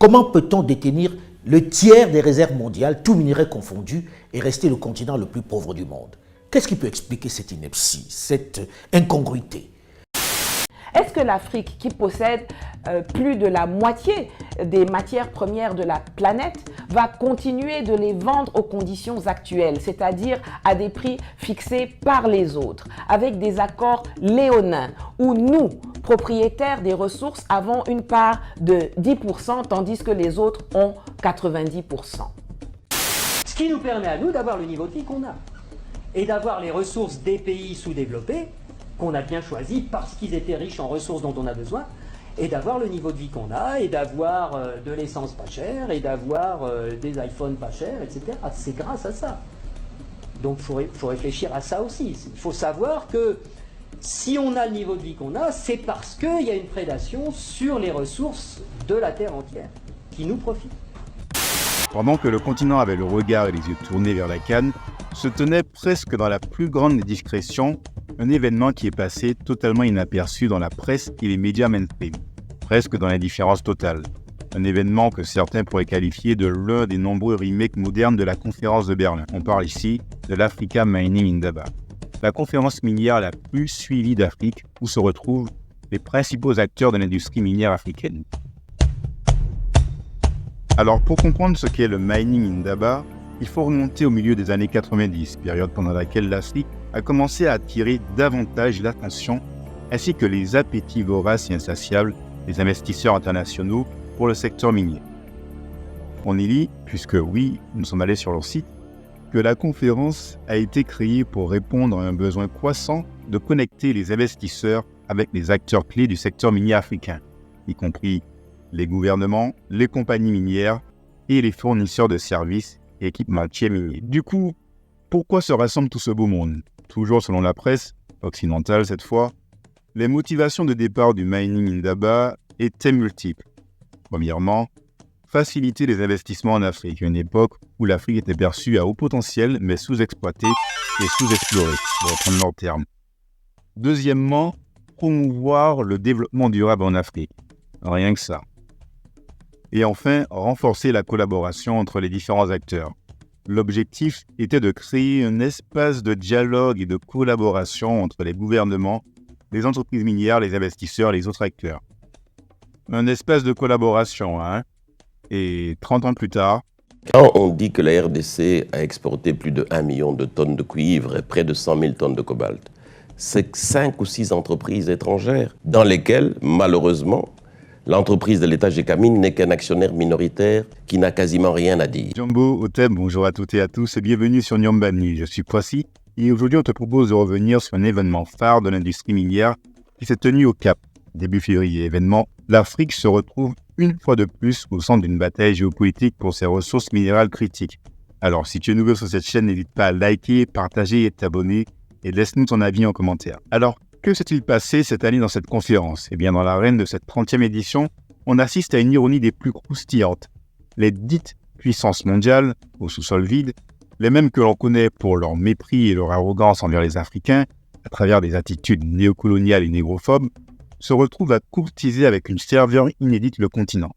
Comment peut-on détenir le tiers des réserves mondiales, tout minerai confondu, et rester le continent le plus pauvre du monde? Qu'est-ce qui peut expliquer cette ineptie, cette incongruité? Est-ce que l'Afrique, qui possède plus de la moitié des matières premières de la planète, va continuer de les vendre aux conditions actuelles, c'est-à-dire à des prix fixés par les autres, avec des accords léonins, où nous, propriétaires des ressources, avons une part de 10%, tandis que les autres ont 90%. Ce qui nous permet à nous d'avoir le niveau de vie qu'on a, et d'avoir les ressources des pays sous-développés, qu'on a bien choisi parce qu'ils étaient riches en ressources dont on a besoin, et d'avoir le niveau de vie qu'on a, et d'avoir de l'essence pas chère, et d'avoir des iPhones pas chers, etc. C'est grâce à ça. Donc il faut réfléchir à ça aussi. Il faut savoir que si on a le niveau de vie qu'on a, c'est parce qu'il y a une prédation sur les ressources de la Terre entière, qui nous profitent. Pendant que le continent avait le regard et les yeux tournés vers la Cannes, se tenait presque dans la plus grande des discrétions un événement qui est passé totalement inaperçu dans la presse et les médias mainstream, presque dans l'indifférence totale. Un événement que certains pourraient qualifier de l'un des nombreux remakes modernes de la conférence de Berlin. On parle ici de l'Africa Mining Indaba, la conférence minière la plus suivie d'Afrique où se retrouvent les principaux acteurs de l'industrie minière africaine. Alors pour comprendre ce qu'est le Mining Indaba, il faut remonter au milieu des années 90, période pendant laquelle l'Afrique a commencé à attirer davantage l'attention ainsi que les appétits voraces et insatiables des investisseurs internationaux pour le secteur minier. On y lit, puisque oui, nous sommes allés sur leur site, que la conférence a été créée pour répondre à un besoin croissant de connecter les investisseurs avec les acteurs clés du secteur minier africain, y compris les gouvernements, les compagnies minières et les fournisseurs de services et équipementiers miniers. Du coup, pourquoi se rassemble tout ce beau monde? Toujours selon la presse, occidentale cette fois, les motivations de départ du Mining Indaba étaient multiples. Premièrement, faciliter les investissements en Afrique, à une époque où l'Afrique était perçue à haut potentiel mais sous-exploitée et sous-explorée, pour reprendre leurs termes. Deuxièmement, promouvoir le développement durable en Afrique. Rien que ça. Et enfin, renforcer la collaboration entre les différents acteurs. L'objectif était de créer un espace de dialogue et de collaboration entre les gouvernements, les entreprises minières, les investisseurs et les autres acteurs. Un espace de collaboration, hein? Et 30 ans plus tard... Quand on dit que la RDC a exporté plus de 1 million de tonnes de cuivre et près de 100 000 tonnes de cobalt, c'est 5 ou 6 entreprises étrangères dans lesquelles, malheureusement, l'entreprise de l'État Gécamine n'est qu'un actionnaire minoritaire qui n'a quasiment rien à dire. Jumbo, Oteb, bonjour à toutes et à tous et bienvenue sur Nyambani. Je suis Poissy et aujourd'hui on te propose de revenir sur un événement phare de l'industrie minière qui s'est tenu au Cap, début février. Événement, l'Afrique se retrouve une fois de plus au centre d'une bataille géopolitique pour ses ressources minérales critiques. Alors si tu es nouveau sur cette chaîne, n'hésite pas à liker, partager et t'abonner et laisse-nous ton avis en commentaire. Alors, que s'est-il passé cette année dans cette conférence? Eh bien, dans l'arène de cette 30e édition, on assiste à une ironie des plus croustillantes. Les dites puissances mondiales, au sous-sol vide, les mêmes que l'on connaît pour leur mépris et leur arrogance envers les Africains, à travers des attitudes néocoloniales et négrophobes, se retrouvent à courtiser avec une ferveur inédite le continent.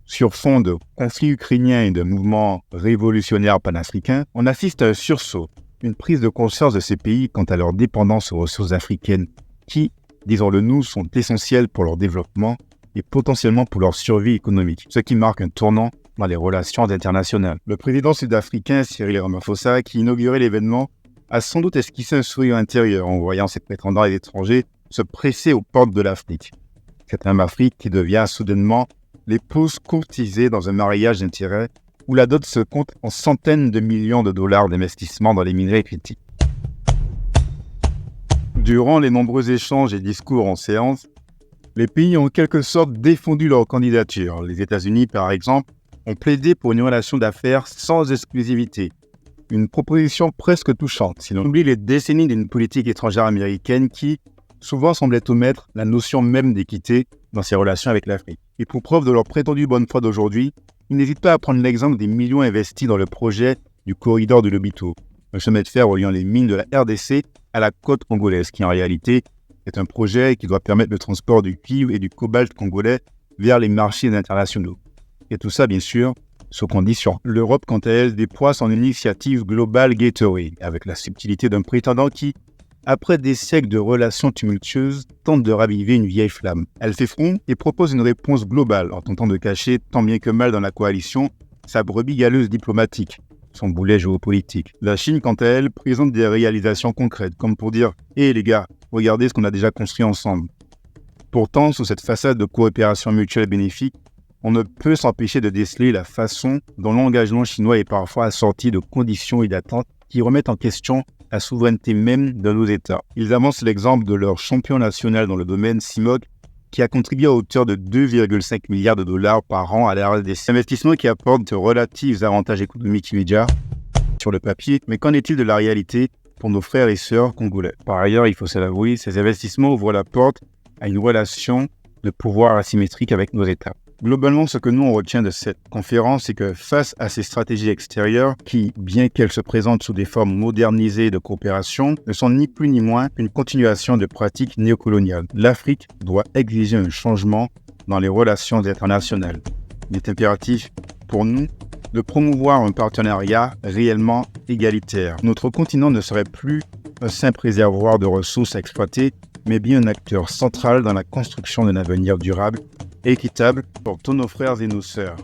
Sur fond de conflits ukrainiens et de mouvements révolutionnaires panafricains, on assiste à un sursaut, une prise de conscience de ces pays quant à leur dépendance aux ressources africaines qui, disons-le nous, sont essentielles pour leur développement et potentiellement pour leur survie économique, ce qui marque un tournant dans les relations internationales. Le président sud-africain Cyril Ramaphosa, qui inaugurait l'événement, a sans doute esquissé un sourire intérieur en voyant ses prétendants étrangers se presser aux portes de l'Afrique. C'est un Afrique qui devient soudainement l'épouse courtisée dans un mariage d'intérêts où la dot se compte en centaines de millions de dollars d'investissement dans les minerais critiques. Durant les nombreux échanges et discours en séance, les pays ont en quelque sorte défendu leur candidature. Les États-Unis, par exemple, ont plaidé pour une relation d'affaires sans exclusivité. Une proposition presque touchante, si l'on oublie les décennies d'une politique étrangère américaine qui, souvent, semblait omettre la notion même d'équité dans ses relations avec l'Afrique. Et pour preuve de leur prétendue bonne foi d'aujourd'hui, ils n'hésitent pas à prendre l'exemple des millions investis dans le projet du corridor de Lobito, un chemin de fer reliant les mines de la RDC à la côte congolaise, qui en réalité est un projet qui doit permettre le transport du cuivre et du cobalt congolais vers les marchés internationaux. Et tout ça, bien sûr, sous condition. L'Europe, quant à elle, déploie son initiative Global Gateway, avec la subtilité d'un prétendant qui, après des siècles de relations tumultueuses, tente de raviver une vieille flamme. Elle fait front et propose une réponse globale en tentant de cacher, tant bien que mal dans la coalition, sa brebis galeuse diplomatique, son boulet géopolitique. La Chine, quant à elle, présente des réalisations concrètes, comme pour dire « Hé les gars, regardez ce qu'on a déjà construit ensemble ». Pourtant, sous cette façade de coopération mutuelle bénéfique, on ne peut s'empêcher de déceler la façon dont l'engagement chinois est parfois assorti de conditions et d'attentes qui remettent en question la souveraineté même de nos États. Ils avancent l'exemple de leur champion national dans le domaine, CIMOC, qui a contribué à hauteur de 2,5 milliards de dollars par an à la RDC. Investissements qui apportent de relatifs avantages économiques immédiats sur le papier, mais qu'en est-il de la réalité pour nos frères et sœurs congolais? Par ailleurs, il faut se l'avouer, ces investissements ouvrent la porte à une relation de pouvoir asymétrique avec nos États. Globalement, ce que nous on retient de cette conférence, c'est que face à ces stratégies extérieures qui, bien qu'elles se présentent sous des formes modernisées de coopération, ne sont ni plus ni moins qu'une continuation de pratiques néocoloniales. L'Afrique doit exiger un changement dans les relations internationales. Il est impératif pour nous de promouvoir un partenariat réellement égalitaire. Notre continent ne serait plus un simple réservoir de ressources à exploiter, mais bien un acteur central dans la construction d'un avenir durable et équitable pour tous nos frères et nos sœurs.